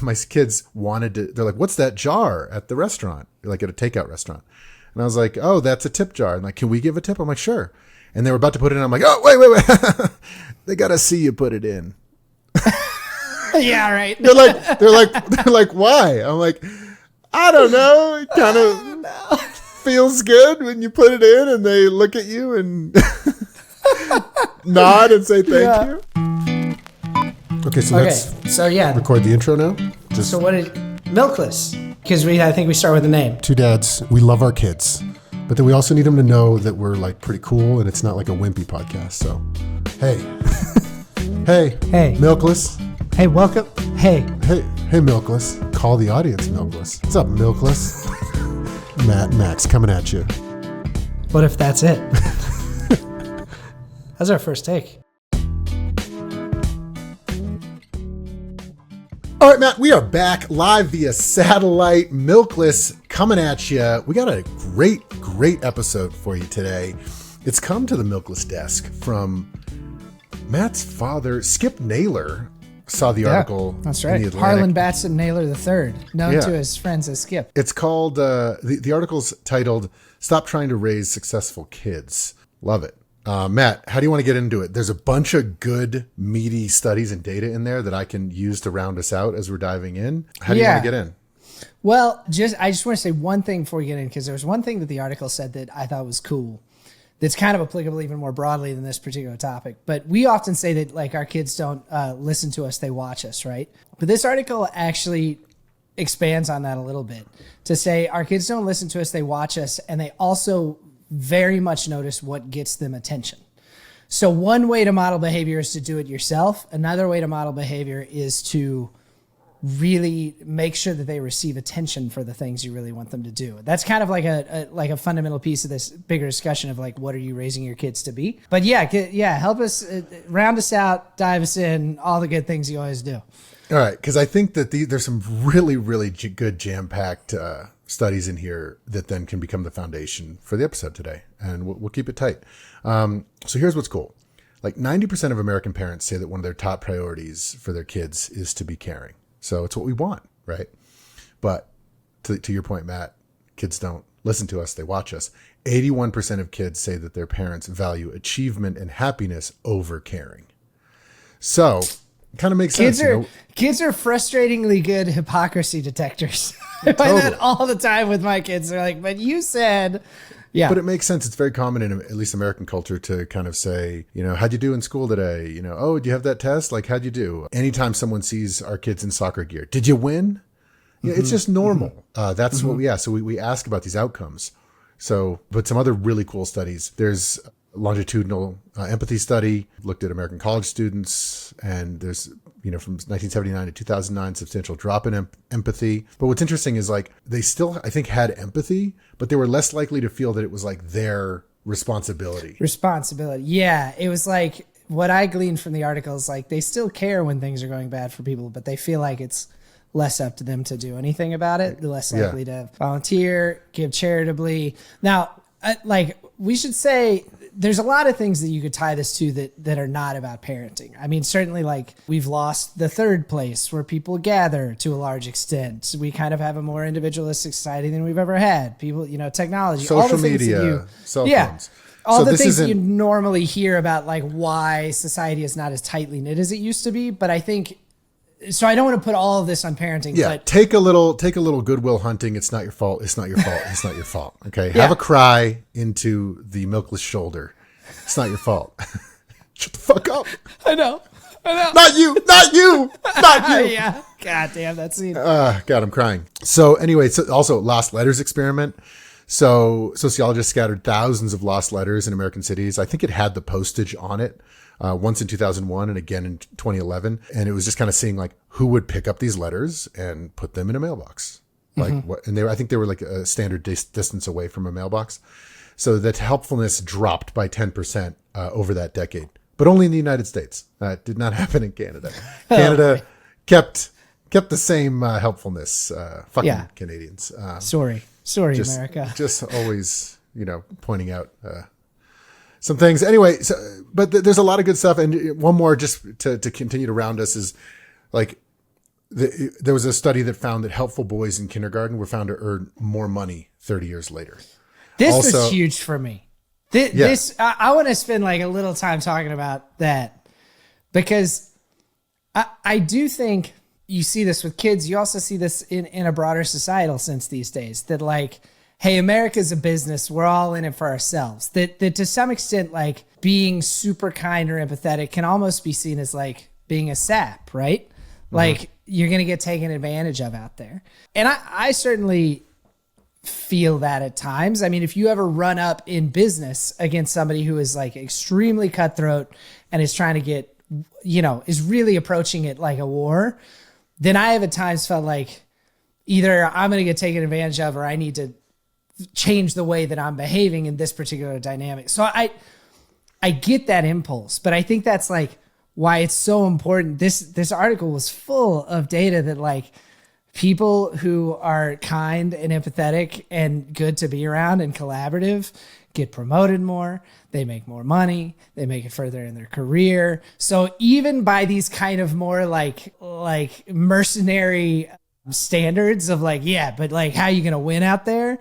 my kids they're like, what's that jar at the restaurant? Like at a takeout restaurant. And I was like, oh, that's a tip jar. And like, can we give a tip? I'm like, sure. And they were about to put it in. I'm like, oh, wait. They got to see you put it in. Yeah, right. They're like, why? I'm like, I don't know. It kind of feels good when you put it in and they look at you and nod and say thank you. Okay, so let's record the intro now. So what did Milkless? Because I think we start with the name. Two dads. We love our kids, but then we also need them to know that we're like pretty cool and it's not like a wimpy podcast. So, hey, Milkless. Hey, welcome. Hey, Milkless. Call the audience, Milkless. What's up, Milkless? Max coming at you. What if that's it? That's our first take. All right, Matt, we are back live via satellite. Milkless coming at you. We got a great episode for you today. It's come to the Milkless desk from Matt's father, Skip Naylor. Saw the article. That's right. In the Harlan Batson Naylor III, known to his friends as Skip. It's called, the article's titled, Stop Trying to Raise Successful Kids. Love it. Matt, how do you want to get into it? There's a bunch of good, meaty studies and data in there that I can use to round us out as we're diving in. How do you want to get in? Well, I just want to say one thing before we get in, because there was one thing that the article said that I thought was cool. That's kind of applicable even more broadly than this particular topic. But we often say that like our kids don't listen to us, they watch us, right? But this article actually expands on that a little bit to say our kids don't listen to us, they watch us, and they also very much notice what gets them attention. So one way to model behavior is to do it yourself. Another way to model behavior is to really make sure that they receive attention for the things you really want them to do. That's kind of like a fundamental piece of this bigger discussion of like, what are you raising your kids to be? But help us, round us out, dive us in, all the good things you always do. All right, because I think that there's some really good jam-packed studies in here that then can become the foundation for the episode today, and we'll keep it tight. So here's what's cool. Like 90% of American parents say that one of their top priorities for their kids is to be caring. So it's what we want, right? But to your point, Matt, kids don't listen to us, they watch us. 81% of kids say that their parents value achievement and happiness over caring. So it kind of makes sense. Kids are frustratingly good hypocrisy detectors. I find that all the time with my kids. They're like, but you said... Yeah. But it makes sense. It's very common in at least American culture to kind of say, how'd you do in school today? Oh, do you have that test? Like, how'd you do? Anytime someone sees our kids in soccer gear, did you win? Mm-hmm. It's just normal. That's what we ask. So we ask about these outcomes. So, but some other really cool studies. There's a longitudinal empathy study, looked at American college students, and there's, from 1979 to 2009, substantial drop in empathy. But what's interesting is like they still, I think, had empathy, but they were less likely to feel that it was like their responsibility. Yeah. It was like what I gleaned from the article is like they still care when things are going bad for people, but they feel like it's less up to them to do anything about it. They're less likely to volunteer, give charitably. Now, we should say there's a lot of things that you could tie this to that are not about parenting. I mean, certainly like we've lost the third place where people gather to a large extent. We kind of have a more individualistic society than we've ever had. People, technology, social all the things media, cell phones. All the things that you normally hear about like why society is not as tightly knit as it used to be. But I think, so I don't want to put all of this on parenting. Yeah, but take a little Goodwill Hunting. It's not your fault. It's not your fault. It's not your fault. Okay, have a cry into the milkless shoulder. It's not your fault. Shut the fuck up. I know. Not you. Yeah. God damn that scene. God, I'm crying. So anyway, also lost letters experiment. So sociologists scattered thousands of lost letters in American cities. I think it had the postage on it. Once in 2001 and again in 2011. And it was just kind of seeing like who would pick up these letters and put them in a mailbox. Like what, and I think they were like a standard distance away from a mailbox. So that helpfulness dropped by 10% over that decade, but only in the United States. It did not happen in Canada. Canada kept the same helpfulness. Fucking Canadians. Sorry, America. Just always, pointing out some things. Anyway, but there's a lot of good stuff. And one more just to continue to round us is like there was a study that found that helpful boys in kindergarten were found to earn more money 30 years later. This Also, was huge for me. This I want to spend like a little time talking about that, because I do think you see this with kids. You also see this in a broader societal sense these days, that like, hey, America's a business. We're all in it for ourselves. That to some extent, like being super kind or empathetic can almost be seen as like being a sap, right? Like you're going to get taken advantage of out there. And I certainly feel that at times. I mean, if you ever run up in business against somebody who is like extremely cutthroat and is trying to get, is really approaching it like a war, then I have at times felt like either I'm going to get taken advantage of, or I need to change the way that I'm behaving in this particular dynamic. So I get that impulse, but I think that's like why it's so important. This article was full of data that like people who are kind and empathetic and good to be around and collaborative get promoted more, they make more money, they make it further in their career. So even by these kind of more like mercenary standards of like, yeah, but like how you going to win out there?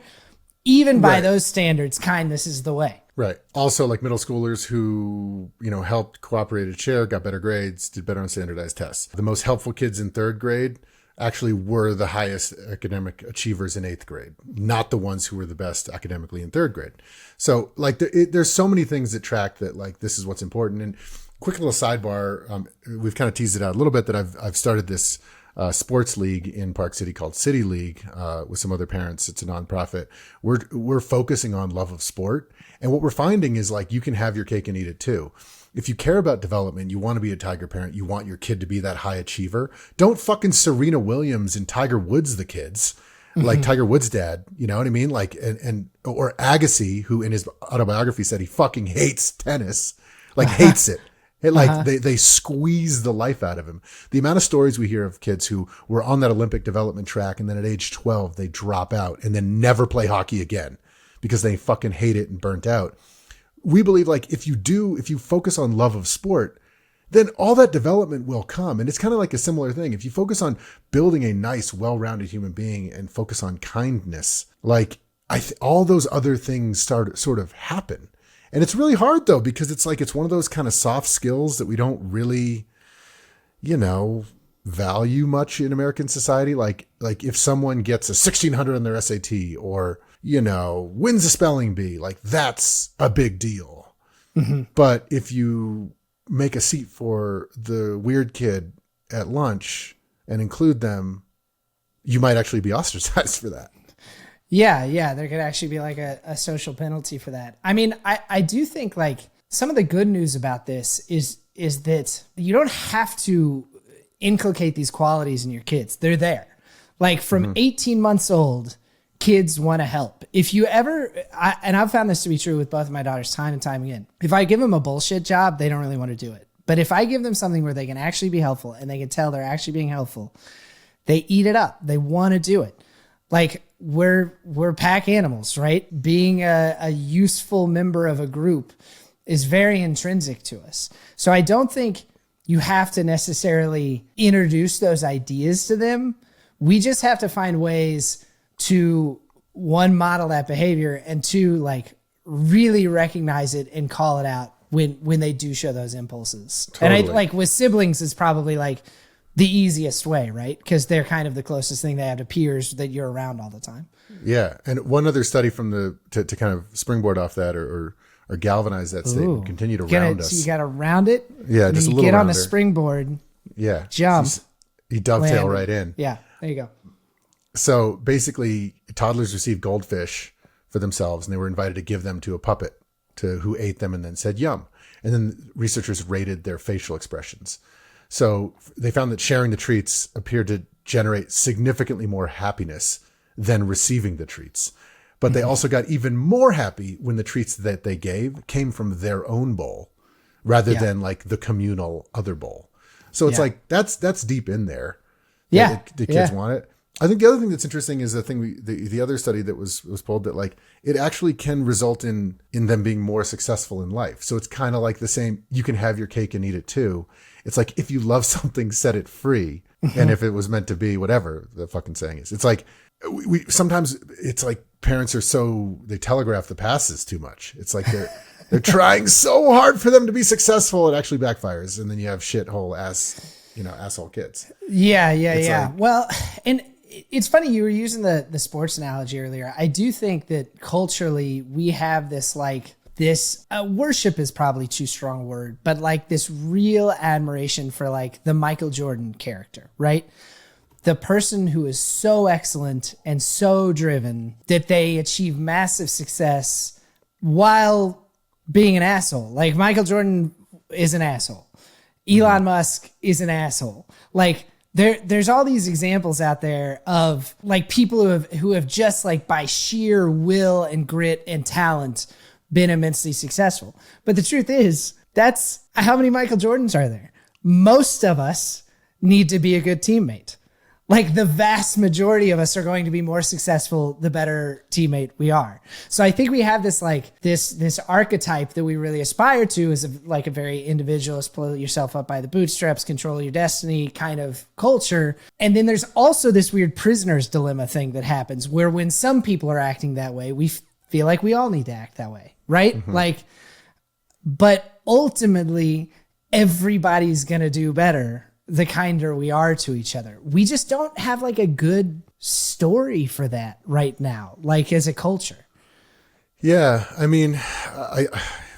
Even by those standards, kindness is the way. Right. Also, like middle schoolers who, helped, cooperated, shared, got better grades, did better on standardized tests. The most helpful kids in third grade actually were the highest academic achievers in eighth grade, not the ones who were the best academically in third grade. So like there's so many things that track that like this is what's important. And quick little sidebar, we've kind of teased it out a little bit that I've started this sports league in Park City called City League with some other parents. It's a nonprofit. We're focusing on love of sport. And what we're finding is like you can have your cake and eat it too. If you care about development, you want to be a Tiger parent, you want your kid to be that high achiever, don't fucking Serena Williams and Tiger Woods the kids, like Tiger Woods' dad, you know what I mean? Like, or Agassi, who in his autobiography said he fucking hates tennis, like hates it. They squeeze the life out of him. The amount of stories we hear of kids who were on that Olympic development track and then at age 12, they drop out and then never play hockey again because they fucking hate it and burnt out. We believe like if you focus on love of sport, then all that development will come. And it's kind of like a similar thing. If you focus on building a nice, well-rounded human being and focus on kindness, like all those other things sort of happen. And it's really hard though, because it's like, it's one of those kind of soft skills that we don't really, value much in American society. Like if someone gets a 1600 on their SAT or, wins a spelling bee, like that's a big deal. Mm-hmm. But if you make a seat for the weird kid at lunch and include them, you might actually be ostracized for that. Yeah. There could actually be like a social penalty for that. I mean, I do think like some of the good news about this is that you don't have to inculcate these qualities in your kids. They're there. Like from 18 months old, kids want to help. If you ever, and I've found this to be true with both of my daughters time and time again, if I give them a bullshit job, they don't really want to do it. But if I give them something where they can actually be helpful and they can tell they're actually being helpful, they eat it up. They want to do it. Like we're pack animals, right? Being a useful member of a group is very intrinsic to us. So I don't think you have to necessarily introduce those ideas to them. We just have to find ways to, one, model that behavior, and two, like really recognize it and call it out when they do show those impulses. Totally. And I like with siblings is probably like the easiest way, right? Because they're kind of the closest thing they have to peers that you're around all the time. Yeah. And one other study from to kind of springboard off that or galvanize that statement, continue to round us. So you got to round it. Yeah. Just a little get rounder. On the springboard. Yeah. Jump. You dovetail right in. Yeah. There you go. So basically toddlers received goldfish for themselves and they were invited to give them to a puppet who ate them and then said, yum. And then researchers rated their facial expressions. So they found that sharing the treats appeared to generate significantly more happiness than receiving the treats. But they also got even more happy when the treats that they gave came from their own bowl rather than like the communal other bowl. So it's like, that's deep in there. Yeah. The kids want it. I think the other thing that's interesting is the other study that was pulled that like it actually can result in them being more successful in life. So it's kind of like the same, you can have your cake and eat it too. It's like if you love something, set it free. And if it was meant to be, whatever the fucking saying is, it's like we sometimes it's like parents are they telegraph the passes too much. It's like they're trying so hard for them to be successful. It actually backfires. And then you have shithole asshole kids. Yeah. Well, and it's funny you were using the sports analogy earlier. I do think that culturally we have this worship is probably too strong a word, but like this real admiration for like the Michael Jordan character, right? The person who is so excellent and so driven that they achieve massive success while being an asshole. Like Michael Jordan is an asshole. Elon Musk is an asshole. Like there's all these examples out there of like people who have just like by sheer will and grit and talent been immensely successful. But the truth is, that's how many Michael Jordans are there? Most of us need to be a good teammate. Like the vast majority of us are going to be more successful the better teammate we are. So I think we have this like this archetype that we really aspire to is like a very individualist, pull yourself up by the bootstraps, control your destiny kind of culture. And then there's also this weird prisoner's dilemma thing that happens where when some people are acting that way, we feel like we all need to act that way, right? Mm-hmm. Like, but ultimately everybody's going to do better the kinder we are to each other. We just don't have like a good story for that right now, like as a culture. Yeah. I mean,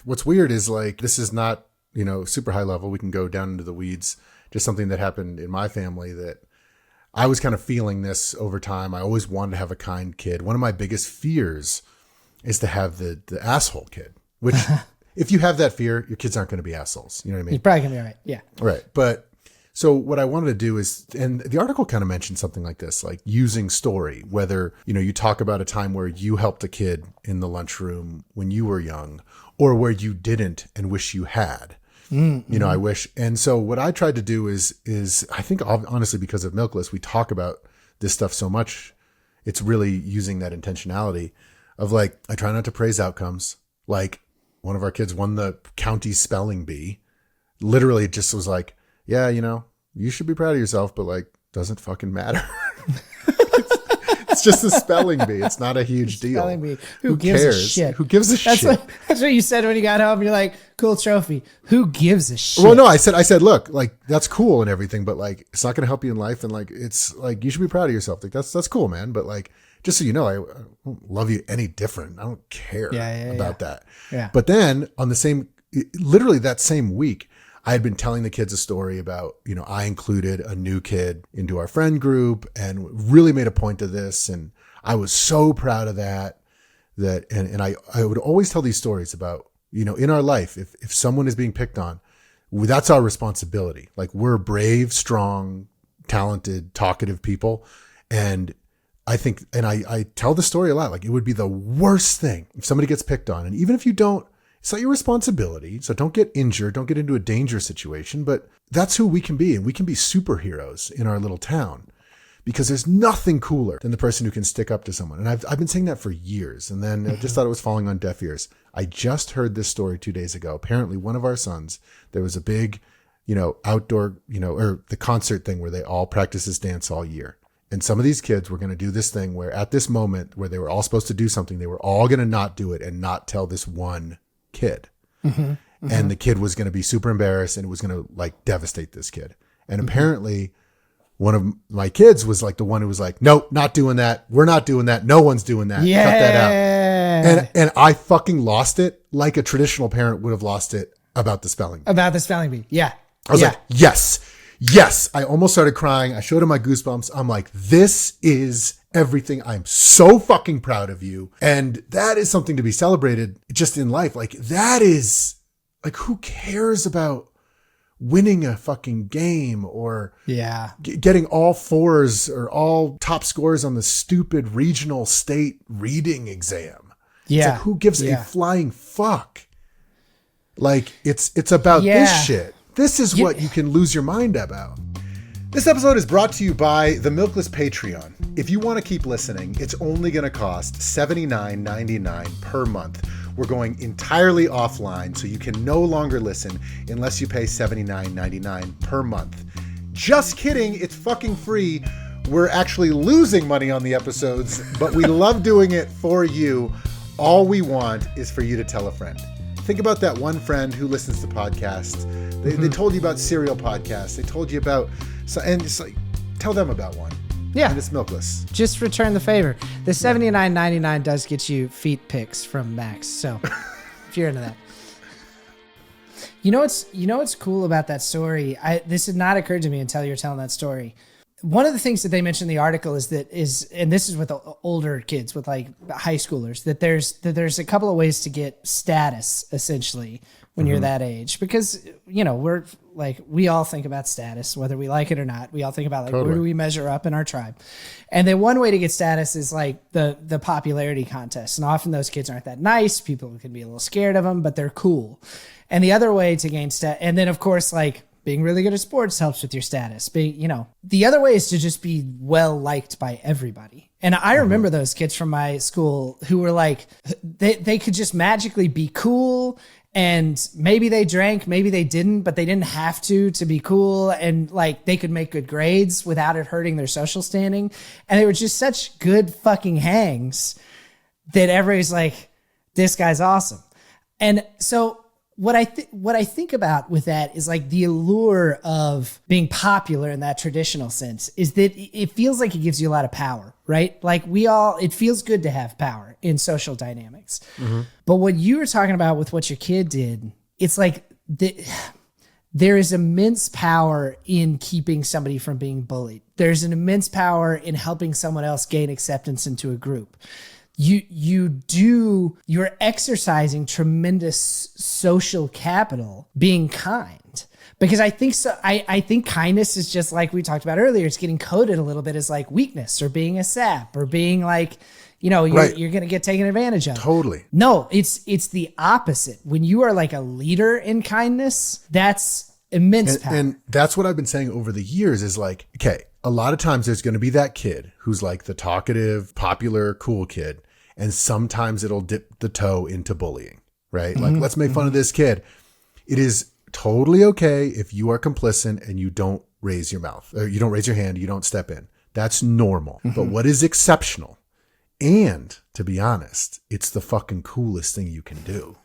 what's weird is like, this is not, super high level. We can go down into the weeds. Just something that happened in my family that I was kind of feeling this over time. I always wanted to have a kind kid. One of my biggest fears is to have the asshole kid, which if you have that fear, your kids aren't going to be assholes. You know what I mean? You're probably going to be all right. Yeah. Right. But so what I wanted to do is, and the article kind of mentioned something like this, like using story, whether, you talk about a time where you helped a kid in the lunchroom when you were young or where you didn't and wish you had, I wish. And so what I tried to do is I think honestly, because of Milkless, we talk about this stuff so much. It's really using that intentionality of like, I try not to praise outcomes. Like one of our kids won the county spelling bee. Literally it just was like, yeah, you should be proud of yourself, but like, doesn't fucking matter. It's just a spelling bee. It's not a huge deal. Spelling bee. Who gives cares? A shit? Who gives a shit? That's what you said when you got home. You're like, cool trophy. Who gives a shit? Well, no, I said, look, like that's cool and everything, but like, it's not going to help you in life. And like, it's like, you should be proud of yourself. Like that's cool, man. But like, just so you know, I don't love you any different. I don't care about that. Yeah. But then literally that same week, I had been telling the kids a story about, I included a new kid into our friend group and really made a point of this. And I was so proud of that, and I would always tell these stories about, in our life, if someone is being picked on, that's our responsibility. Like we're brave, strong, talented, talkative people. And I think, and I tell the story a lot, like it would be the worst thing if somebody gets picked on. And even if you don't, it's not your responsibility. So don't get injured. Don't get into a dangerous situation. But that's who we can be. And we can be superheroes in our little town because there's nothing cooler than the person who can stick up to someone. And I've been saying that for years. And then I just thought it was falling on deaf ears. I just heard this story 2 days ago. Apparently one of our sons, there was a big, outdoor, or the concert thing where they all practice this dance all year. And some of these kids were going to do this thing where at this moment where they were all supposed to do something, they were all going to not do it and not tell this one kid. And the kid was going to be super embarrassed and it was going to like devastate this kid. And apparently one of my kids was like the one who was like, nope, not doing that. We're not doing that. No one's doing that. Yeah. Cut that out. And I fucking lost it like a traditional parent would have lost it about the spelling bee. About the spelling bee. Yeah. I was like, yes. I almost started crying. I showed him my goosebumps. I'm like, this is everything. I'm so fucking proud of you. And that is something to be celebrated just in life. Like that is like, who cares about winning a fucking game or getting all fours or all top scores on the stupid regional state reading exam. Yeah. It's like, who gives a flying fuck? Like it's about this shit. This is what you can lose your mind about. This episode is brought to you by the Milkless Patreon. If you want to keep listening, it's only going to cost $79.99 per month. We're going entirely offline, so you can no longer listen unless you pay $79.99 per month. Just kidding. It's fucking free. We're actually losing money on the episodes, but we love doing it for you. All we want is for you to tell a friend. Think about that one friend who listens to podcasts. They told you about serial podcasts. They told you about, and it's like, tell them about one. Yeah. And it's milkless. Just return the favor. The $79.99 does get you feet pics from Max. So if you're into that. You know what's cool about that story? This had not occurred to me until you're telling that story. One of the things that they mentioned in the article is, and this is with the older kids, with like high schoolers, that there's a couple of ways to get status essentially when you're that age, because we're like, we all think about status, whether we like it or not. We all think about like, where do we measure up in our tribe? And then one way to get status is like the popularity contest. And often those kids aren't that nice. People can be a little scared of them, but they're cool. And the other way to gain status, and then of course, like, being really good at sports helps with your status. The other way is to just be well liked by everybody. And I remember those kids from my school who were like, they could just magically be cool. And maybe they drank, maybe they didn't, but they didn't have to be cool. And like, they could make good grades without it hurting their social standing. And they were just such good fucking hangs that everybody's like, this guy's awesome. And so what I think about with that is like the allure of being popular in that traditional sense is that it feels like it gives you a lot of power, right? Like it feels good to have power in social dynamics. Mm-hmm. But what you were talking about with what your kid did, it's like there is immense power in keeping somebody from being bullied. There's an immense power in helping someone else gain acceptance into a group. You're exercising tremendous social capital being kind, because I think so. I think kindness is just like we talked about earlier. It's getting coded a little bit as like weakness or being a sap or being like, you're going to get taken advantage of. Totally. No, it's the opposite. When you are like a leader in kindness, that's immense power. And that's what I've been saying over the years is like, okay, a lot of times there's going to be that kid who's like the talkative, popular, cool kid. And sometimes it'll dip the toe into bullying, right? Like, let's make fun of this kid. It is totally okay if you are complicit and you don't raise your mouth, or you don't raise your hand, you don't step in. That's normal. But what is exceptional? And to be honest, it's the fucking coolest thing you can do.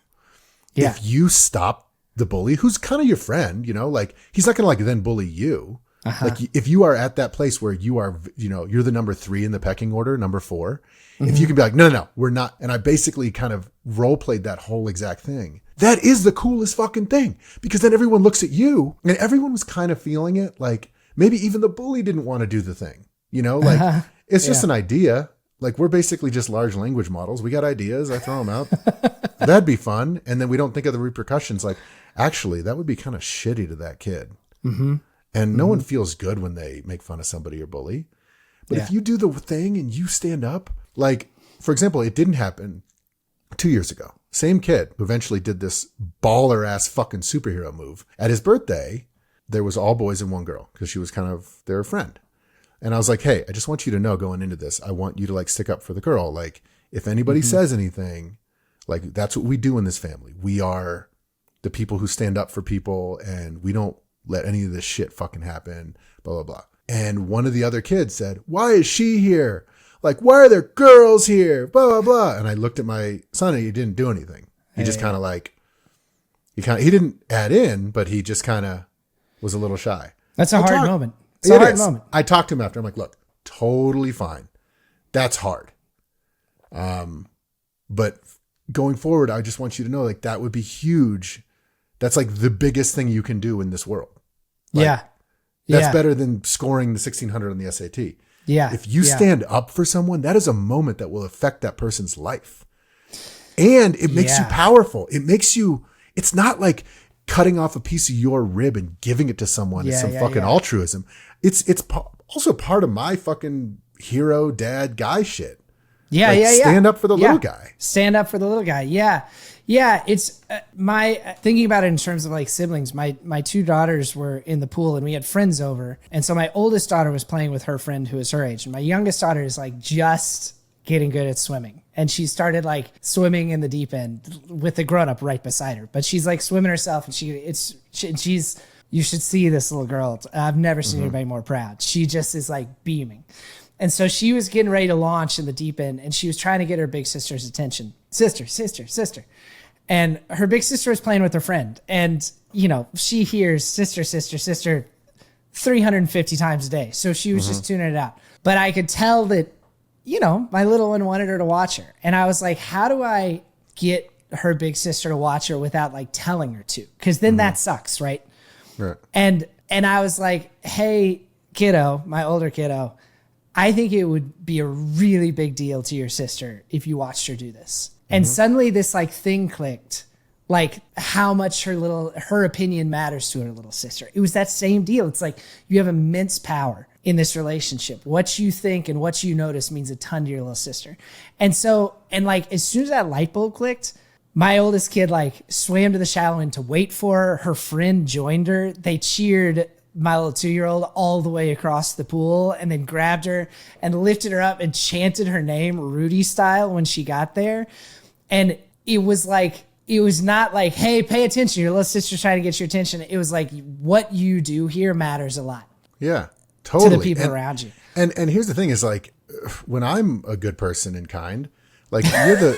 Yeah. If you stop the bully, who's kind of your friend, like he's not going to like then bully you. Uh-huh. Like if you are at that place where you are, you're the number 3 in the pecking order, number 4, if you can be like, no, we're not. And I basically kind of role played that whole exact thing. That is the coolest fucking thing, because then everyone looks at you and everyone was kind of feeling it. Like maybe even the bully didn't want to do the thing, like it's just an idea. Like we're basically just large language models. We got ideas. I throw them out. That'd be fun. And then we don't think of the repercussions. Like actually that would be kind of shitty to that kid. Mm-hmm. And no one feels good when they make fun of somebody or bully. But if you do the thing and you stand up, like, for example, it didn't happen 2 years ago. Same kid who eventually did this baller ass fucking superhero move. At his birthday, there was all boys and one girl because she was kind of their friend. And I was like, hey, I just want you to know going into this, I want you to like stick up for the girl. Like if anybody says anything, like that's what we do in this family. We are the people who stand up for people and we don't let any of this shit fucking happen, blah, blah, blah. And one of the other kids said, why is she here? Like, why are there girls here? Blah, blah, blah. And I looked at my son and he didn't do anything. He just kind of like, he didn't add in, but he just kind of was a little shy. That's a hard moment. It's a hard moment. I talked to him after. I'm like, look, totally fine. That's hard. But going forward, I just want you to know, like, that would be huge. That's like the biggest thing you can do in this world. Like, that's better than scoring the 1600 on the SAT. Yeah. If you stand up for someone, that is a moment that will affect that person's life. And it makes you powerful. It makes you, it's not like cutting off a piece of your rib and giving it to someone as some fucking altruism. It's also part of my fucking hero, dad, guy shit. Stand up for the little guy. Stand up for the little guy. Yeah. Yeah. It's my thinking about it in terms of like siblings. My 2 daughters were in the pool and we had friends over. And so my oldest daughter was playing with her friend who is her age. And my youngest daughter is like just getting good at swimming. And she started like swimming in the deep end with the grown up right beside her. But she's like swimming herself and she's You should see this little girl. I've never seen anybody more proud. She just is like beaming. And so she was getting ready to launch in the deep end, and she was trying to get her big sister's attention. Sister. And her big sister was playing with her friend. And, you know, she hears sister 350 times a day. So she was just tuning it out. But I could tell that, you know, my little one wanted her to watch her. And I was like, how do I get her big sister to watch her without like telling her to? Because then that sucks, right? Right. And I was like, hey, kiddo, my older kiddo, I think it would be a really big deal to your sister if you watched her do this. And suddenly this like thing clicked, like how much her opinion matters to her little sister. It was that same deal. It's like you have immense power in this relationship. What you think and what you notice means a ton to your little sister. And so, and like as soon as that light bulb clicked, my oldest kid like swam to the shallow end to wait for her. Her friend joined her. They cheered my little 2-year-old all the way across the pool and then grabbed her and lifted her up and chanted her name Rudy style when she got there. And it was not like, hey, pay attention. Your little sister's trying to get your attention. It was like, what you do here matters a lot. Yeah, totally. To the people around you. And here's the thing is like, when I'm a good person and kind, like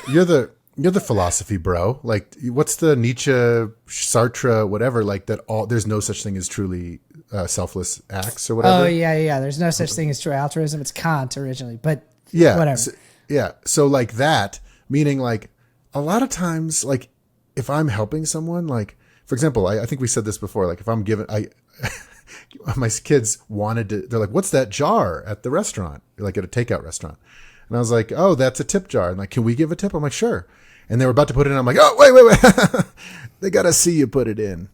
you're the philosophy bro. Like what's the Nietzsche, Sartre, whatever, like that there's no such thing as truly selfless acts or whatever. Oh yeah. There's no such thing as true altruism. It's Kant originally, but yeah, whatever. So like that, meaning like a lot of times, like if I'm helping someone, like for example, I think we said this before, like if I'm giving, my kids they're like, what's that jar at the restaurant? Like at a takeout restaurant. And I was like, oh, that's a tip jar. And like, can we give a tip? I'm like, sure. And they were about to put it in. I'm like, oh, wait. They got to see you put it in.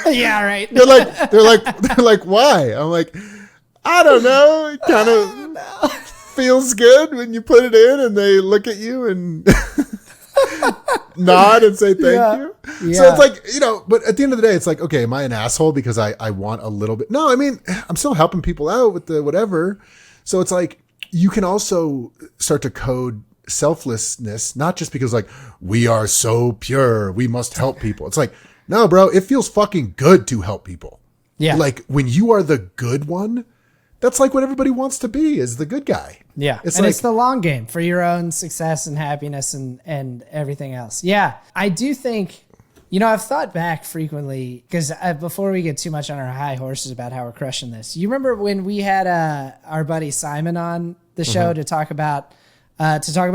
Yeah, right. They're like, why? I'm like, I don't know. It kind of feels good when you put it in and they look at you and nod and say thank you. Yeah. So it's like, you know, but at the end of the day, it's like, okay, am I an asshole because I want a little bit? No, I mean, I'm still helping people out with the whatever. So it's like, you can also start to code selflessness, not just because like, we are so pure, we must help people. It's like, no, bro, it feels fucking good to help people. Yeah. Like when you are the good one, that's like what everybody wants to be, is the good guy. Yeah. It's the long game for your own success and happiness and everything else. Yeah. I do think, you know, I've thought back frequently because before we get too much on our high horses about how we're crushing this, you remember when we had our buddy Simon on the show to talk about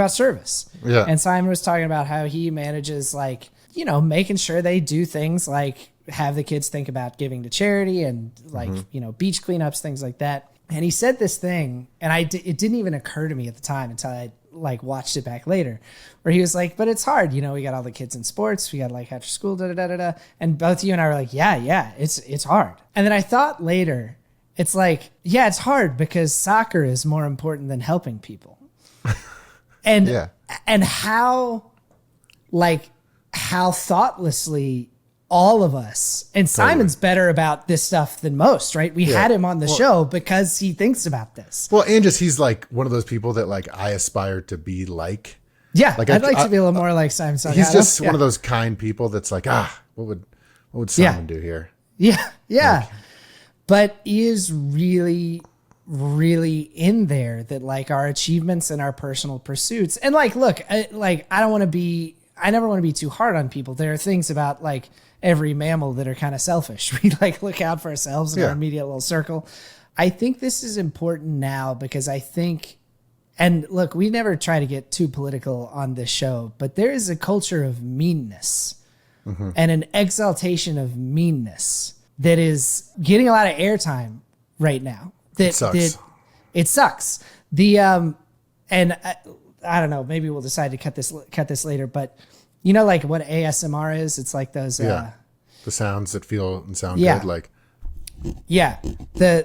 service. Yeah. And Simon was talking about how he manages, like, you know, making sure they do things like have the kids think about giving to charity and like, you know, beach cleanups, things like that. And he said this thing, and it didn't even occur to me at the time until I like watched it back later, where he was like, but it's hard. You know, we got all the kids in sports. We got like after school, And both you and I were like, yeah, it's hard. And then I thought later, it's like, yeah, it's hard because soccer is more important than helping people. And how thoughtlessly all of us, and Simon's better about this stuff than most, right? We had him on the show because he thinks about this. Well, and just, he's like one of those people that like I aspire to be like. Yeah. Like I'd like to be a little more like Simon Salgado. He's just one of those kind people that's like, what would Simon do here? Yeah. Yeah. Like, but is really, really in there that like our achievements and our personal pursuits, and like, look, I never want to be too hard on people. There are things about like every mammal that are kind of selfish. We like look out for ourselves in our immediate little circle. I think this is important now because I think, and look, we never try to get too political on this show, but there is a culture of meanness and an exaltation of meanness that is getting a lot of airtime right now. It sucks. And I don't know, maybe we'll decide to cut this later, but you know, like what ASMR is? It's like those, the sounds that feel and sound good. Like, the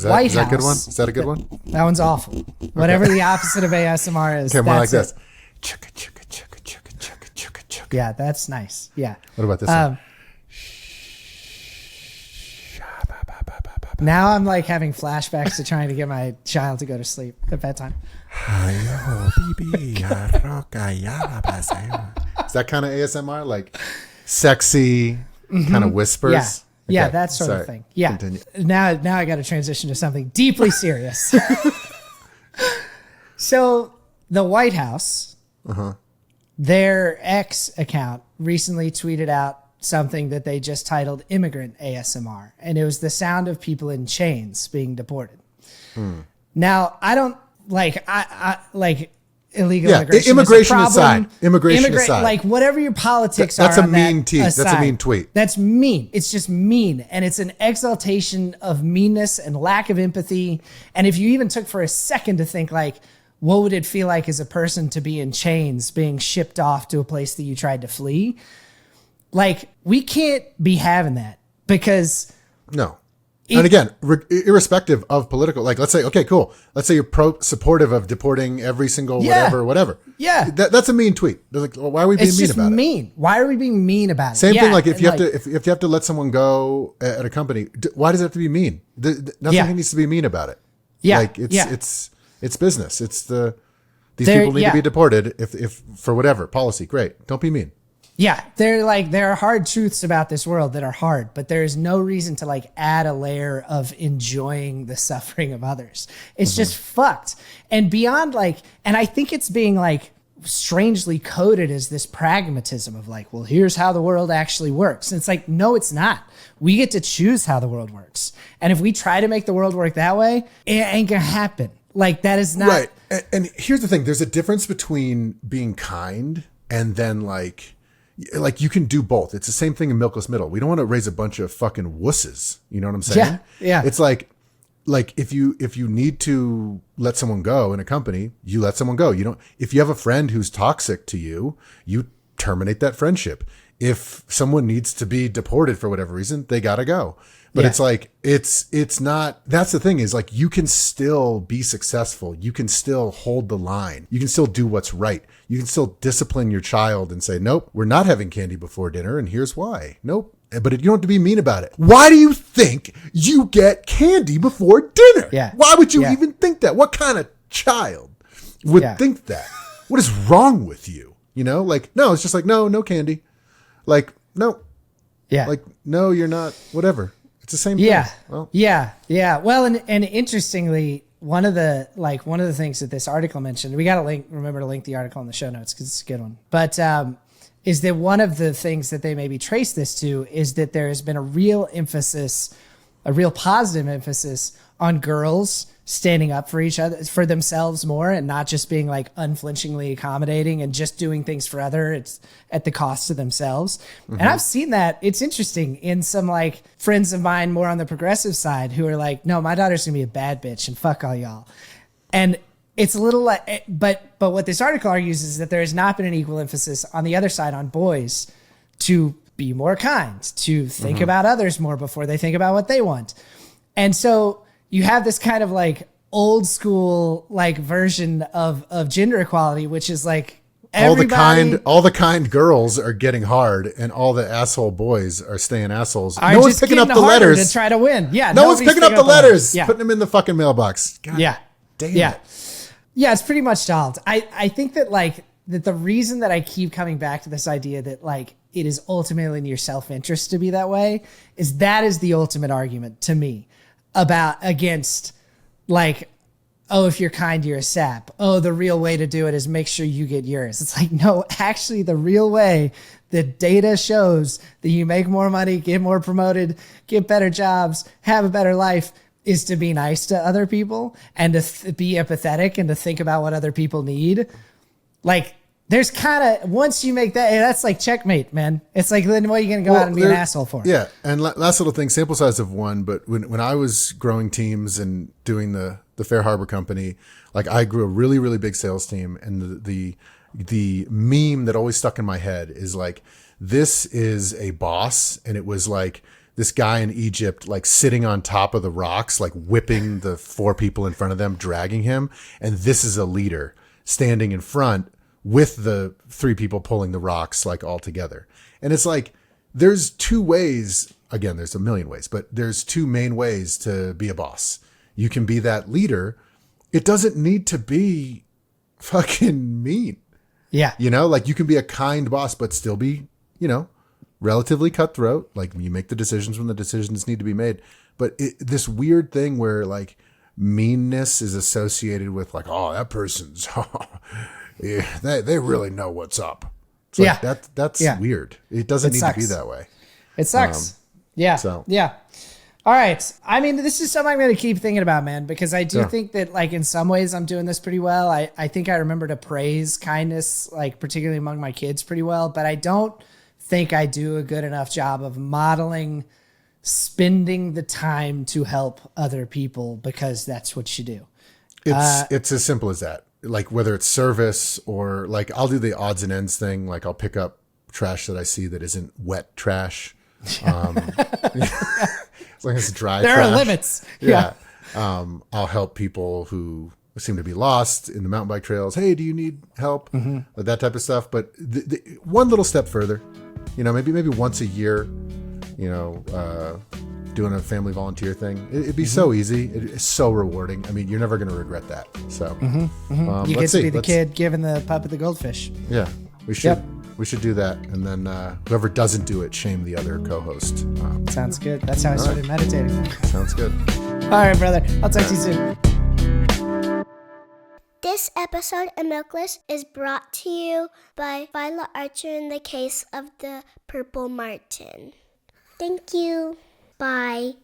White House. Is that a good one? Is that a good one? That one's awful. Whatever the opposite of ASMR is. Okay, more like this. Yeah, that's nice. Yeah. What about this one? Now I'm like having flashbacks to trying to get my child to go to sleep at bedtime. Is that kind of ASMR? Like sexy, kind of whispers. Yeah. Yeah, Okay, that sort sorry. of thing. Yeah. Continue. Now I got to transition to something deeply serious. So the White House, their X account recently tweeted out something that they just titled Immigrant ASMR. And it was the sound of people in chains being deported. Now, I don't I like illegal immigration. Immigration aside. Immigration aside. Like whatever your politics That's are. a mean tweet. That's a mean tweet. That's mean. It's just mean. And it's an exaltation of meanness and lack of empathy. And if you even took for a second to think like, what would it feel like as a person to be in chains being shipped off to a place that you tried to flee? Like, we can't be having that because no. And again, irrespective of political, like, let's say, okay, cool. Let's say you're supportive of deporting every single whatever. Yeah. That's a mean tweet. They're like, well, why are we being mean about it? Why are we being mean about it? Same thing. Like if you have to let someone go at a company, why does it have to be mean? Nothing needs to be mean about it. Yeah. Like it's business. These people need to be deported if for whatever policy. Great. Don't be mean. Yeah, there are hard truths about this world that are hard, but there is no reason to like add a layer of enjoying the suffering of others. It's just fucked. And beyond and I think it's being like strangely coded as this pragmatism of like, well, here's how the world actually works. And it's like, no, it's not. We get to choose how the world works. And if we try to make the world work that way, it ain't gonna happen. Like that is not right. And here's the thing: there's a difference between being kind and then like you can do both. It's the same thing in Milkless Middle. We don't want to raise a bunch of fucking wusses. You know what I'm saying? Yeah. It's like if you need to let someone go in a company, you let someone go. You don't. If you have a friend who's toxic to you, you terminate that friendship. If someone needs to be deported for whatever reason, they gotta go. But it's like, it's not, that's the thing is like, you can still be successful. You can still hold the line. You can still do what's right. You can still discipline your child and say, nope, we're not having candy before dinner. And here's why. Nope. But you don't have to be mean about it. Why do you think you get candy before dinner? Yeah. Why would you even think that? What kind of child would think that? What is wrong with you? You know, like, no, it's just like, no candy. Like, no. Yeah. Like, no, you're not, whatever. It's the same thing. Yeah. Well, yeah. Well, and interestingly, one of the things that this article mentioned, we got to remember to link the article in the show notes because it's a good one. But is that one of the things that they maybe trace this to is that there has been a real positive emphasis on girls standing up for each other, for themselves more, and not just being like unflinchingly accommodating and just doing things for it's at the cost of themselves. And I've seen that. It's interesting in some like friends of mine more on the progressive side who are like, no, my daughter's gonna be a bad bitch and fuck all y'all. And it's a little like, but what this article argues is that there has not been an equal emphasis on the other side on boys to be more kind, to think about others more before they think about what they want. And so you have this kind of like old school like version of gender equality, which is like all the kind girls are getting hard and all the asshole boys are staying assholes. No one's picking up the letters to try to win. Yeah. No one's picking up the letters. Putting them in the fucking mailbox. God damn it. Yeah. It's pretty much solved. I think that that the reason that I keep coming back to this idea that like it is ultimately in your self-interest to be that way is the ultimate argument to me against like, oh, if you're kind, you're a sap. Oh, the real way to do it is make sure you get yours. It's like, no, actually the real way, the data shows that you make more money, get more promoted, get better jobs, have a better life is to be nice to other people and to be empathetic and to think about what other people need. Like there's kind of, once you make that, that's like checkmate, man. It's like, then what are you going to go out and be an asshole for? Yeah. And last little thing, sample size of one, but when I was growing teams and doing the Fair Harbor company, like I grew a really, really big sales team. And the meme that always stuck in my head is like, this is a boss. And it was like this guy in Egypt, like sitting on top of the rocks, like whipping the 4 people in front of them, dragging him. And this is a leader standing in front with the 3 people pulling the rocks like all together. And it's like, there's 2 ways, again, there's a million ways, but there's 2 main ways to be a boss. You can be that leader. It doesn't need to be fucking mean. Yeah. You know, like you can be a kind boss, but still be, relatively cutthroat. Like you make the decisions when the decisions need to be made. But this weird thing where like meanness is associated with like, oh, that person's, yeah, they really know what's up. It's like, that's weird. It doesn't need to be that way. It sucks. Yeah. All right. I mean, this is something I'm going to keep thinking about, man, because I do think that, like, in some ways I'm doing this pretty well. I think I remember to praise kindness, like, particularly among my kids pretty well, but I don't think I do a good enough job of modeling spending the time to help other people because that's what you do. It's as simple as that. Like, whether it's service or, like, I'll do the odds and ends thing. Like, I'll pick up trash that I see that isn't wet trash. As long as it's dry there trash. Are limits. Yeah. I'll help people who seem to be lost in the mountain bike trails. Hey, do you need help? That type of stuff. But one little step further, maybe once a year, doing a family volunteer thing. It'd be so easy. It's so rewarding. I mean, you're never going to regret that. So you get to be the kid giving the puppet the goldfish. Yeah, we should. Yep. We should do that. And then whoever doesn't do it, shame the other co-host. Sounds good. That's how I started meditating. Sounds good. All right, brother. I'll talk to you soon. This episode of Milkless is brought to you by Viola Archer in the case of the Purple Martin. Thank you. Bye.